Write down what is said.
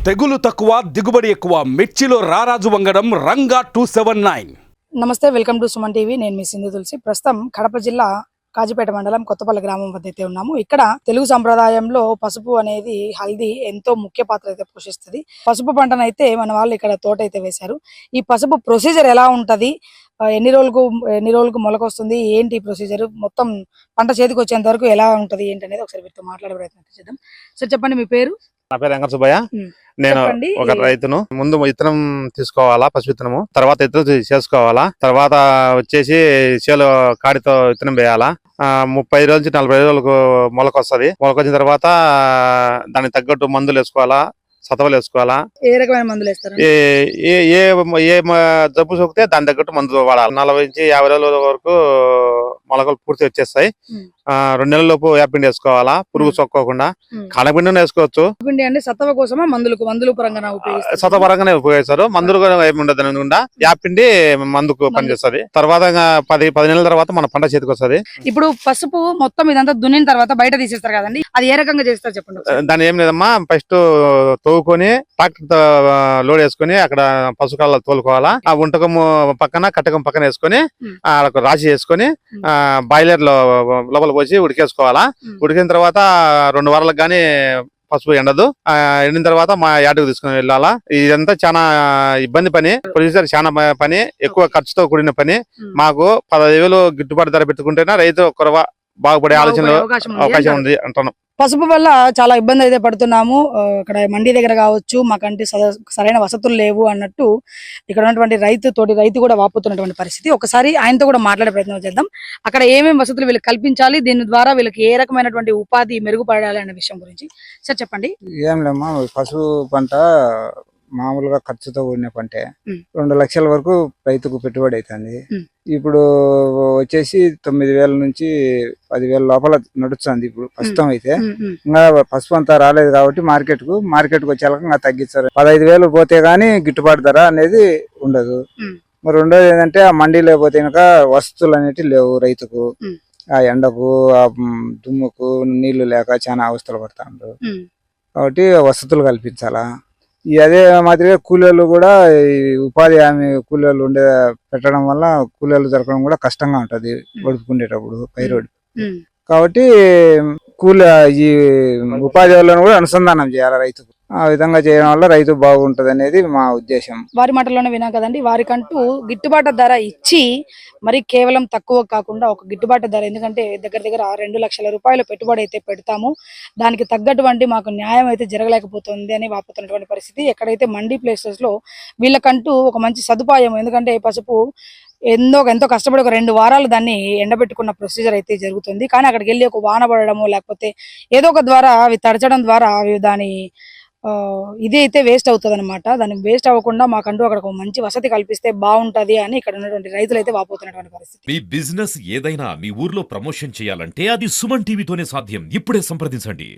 తెగులు తక్కువ దిగుబడి ఎక్కువ మిర్చిలో రారాజు వంగడం రంగా 279. నమస్తే, వెల్కమ్ టు సుమన్ టీవీ. నేను మీ సింధు తులసి. ప్రస్తుతం కడప జిల్లా కాజీపేట మండలం కొత్తపల్లి గ్రామం వద్ద అయితే ఉన్నాము. ఇక్కడ తెలుగు సంప్రదాయంలో పసుపు అనేది హల్దీ ఎంతో ముఖ్య పాత్ర అయితే పోషిస్తుంది. పసుపు పంటనైతే మన వాళ్ళు ఇక్కడ తోట అయితే వేశారు. ఈ పసుపు ప్రొసీజర్ ఎలా ఉంటది, ఎన్ని రోజులకు మొలకొస్తుంది, ఏంటి ప్రొసీజర్, మొత్తం పంట చేతికి వచ్చేంత వరకు ఎలా ఉంటది ఏంటి అనేది ఒకసారి వీటితో మాట్లాడే ప్రయత్నం చేద్దాం. సార్ చెప్పండి, మీ పేరు? నా పేరు వెంకట సుబ్బయ్య. నేను ఒక రైతును. ముందు విత్తనం తీసుకోవాలా, పసుపు విత్తనము, తర్వాత విత్తనం చేసుకోవాలా, తర్వాత వచ్చేసి చేలో కాడితో విత్తనం వేయాలా. 35 రోజుల నుంచి 40 రోజులకు మొలకొస్తుంది. మొలకొచ్చిన తర్వాత దానికి తగ్గట్టు మందులు వేసుకోవాలా, సతవలు వేసుకోవాలా. ఏ రకమైన మందులు వేస్తారు? ఏ జబ్బు సోకితే దాని తగ్గట్టు మందులు వాడాలి. 40 నుంచి 50 రోజుల వరకు మొలకలు పూర్తి వచ్చేస్తాయి. 2 నెలల లోపు యాపిండి వేసుకోవాలా, పురుగు సోక్కోకుండా. కాడపిండి వేసుకోవచ్చు. అంటే సతవ కోసమా మందులు పరంగా సతవ పరంగానే ఉపయోగిస్తారు. మందులు ఏమి ఉండదు అనుకుంటా. యాపిండి మందుకు పనిచేస్తుంది. తర్వాత 10 నెలల తర్వాత మన పంట చేతికి వస్తుంది. ఇప్పుడు పసుపు మొత్తం ఇదంతా దున్నిన తర్వాత బయట తీసేస్తారు కదండి, అది ఏ రకంగా చేస్తారు చెప్పండి. దాని ఏం లేదమ్మా, ఫస్ట్ తోవుకొని ట్రాక్టర్ తో లోడ్ వేసుకొని అక్కడ పసుకాళ్ళ తోలుకోవాలా. ఆ ఉంటకము పక్కన కట్టకం పక్కన వేసుకొని రాశి వేసుకొని బాయిలర్ లో లోపల పోసి ఉడికేసుకోవాలా. ఉడికిన తర్వాత 2 వారాలకు గానీ పసుపు ఎండదు. ఎండిన తర్వాత మా యార్డుకు తీసుకుని వెళ్ళాలా. ఇదంతా చాలా ఇబ్బంది పని, ప్రొసీజర్ చాలా పని, ఎక్కువ ఖర్చుతో కూడిన పని. మాకు 15,000 గిట్టుబాటు ధర పెట్టుకుంటేనే రైతు కొరవ బాగుపడే ఆలోచన అవకాశం ఉంది అంటాను. పసుపు వల్ల చాలా ఇబ్బంది అయితే పడుతున్నాము. ఇక్కడ మండి దగ్గర కావచ్చు, మాకంటే సరైన వసతులు లేవు అన్నట్టు ఇక్కడ ఉన్నటువంటి రైతు కూడా వాపోతున్నటువంటి పరిస్థితి. ఒకసారి ఆయనతో కూడా మాట్లాడే ప్రయత్నం చేద్దాం. అక్కడ ఏమేమి వసతులు వీళ్ళకి కల్పించాలి, దీని ద్వారా వీళ్ళకి ఏ రకమైనటువంటి ఉపాధి మెరుగుపడాలి అనే విషయం గురించి సార్ చెప్పండి. ఏం లేమ్మా, పసుపు పంట మామూలుగా ఖర్చుతో కూడిన పంటే. 2 లక్షల వరకు రైతుకు పెట్టుబడి అవుతుంది. ఇప్పుడు వచ్చేసి 9,000 నుంచి 10,000 లోపల నడుస్తుంది ఇప్పుడు ప్రస్తుతం అయితే. ఇంకా పసుపు అంతా రాలేదు కాబట్టి మార్కెట్ కు వచ్చేలాగా ఇంకా తగ్గిస్తారు. 15,000 పోతే గానీ గిట్టుబాటు ధర అనేది ఉండదు. మరి రెండోది ఏంటంటే ఆ మండీలో పోతే కనుక వసతులు అనేటివి లేవు రైతుకు. ఆ ఎండకు, ఆ దుమ్ముకు, నీళ్లు లేక చాలా అవస్థలు పడతాండ్రు. కాబట్టి వసతులు కల్పించాలా. అదే మాదిరిగా కూలీలు కూడా ఉపాధి హామీ కూలీలు పెట్టడం వల్ల కూలీలు దొరకడం కూడా కష్టంగా ఉంటది గడుపుకునేటప్పుడు పైరోడ్. కాబట్టి ఈ ఉపాధి వాళ్ళను కూడా అనుసంధానం చేయాలి రైతుకు. ఆ విధంగా చేయడం వల్ల రైతు బాగుంటది అనేది మా ఉద్దేశం. వారి మాటల్లోనే విన్నాం కదండి, వారికంటూ గిట్టుబాటు ధర ఇచ్చి మరి కేవలం తక్కువ కాకుండా ఒక గిట్టుబాటు ధర, ఎందుకంటే దగ్గర 2 లక్షల రూపాయలు పెట్టుబడి అయితే పెడతాము, దానికి తగ్గటువంటి మాకు న్యాయం అయితే జరగలేకపోతుంది అని వాపోతున్నటువంటి పరిస్థితి. ఎక్కడైతే మండీ ప్లేసెస్ లో వీళ్ళకంటూ ఒక మంచి సదుపాయం, ఎందుకంటే పసుపు ఎంతో కష్టపడి ఒక 2 వారాలు దాన్ని ఎండబెట్టుకున్న ప్రొసీజర్ అయితే జరుగుతుంది. కానీ అక్కడికి వెళ్ళి ఒక వాన పడడము లేకపోతే ఏదో ఒక ద్వారా అవి తడచడం ద్వారా దాని ఇది అయితే వేస్ట్ అవుతుంది అనమాట. దాన్ని వేస్ట్ అవ్వకుండా మాకంటూ అక్కడ ఒక మంచి వసతి కల్పిస్తే బాగుంటది అని ఇక్కడ ఉన్నటువంటి రైతులు అయితే వాపోతున్నటువంటి పరిస్థితి. మీ బిజినెస్ ఏదైనా మీ ఊర్లో ప్రమోషన్ చేయాలంటే అది సుమన్ టీవీతోనే సాధ్యం. ఇప్పుడే సంప్రదించండి.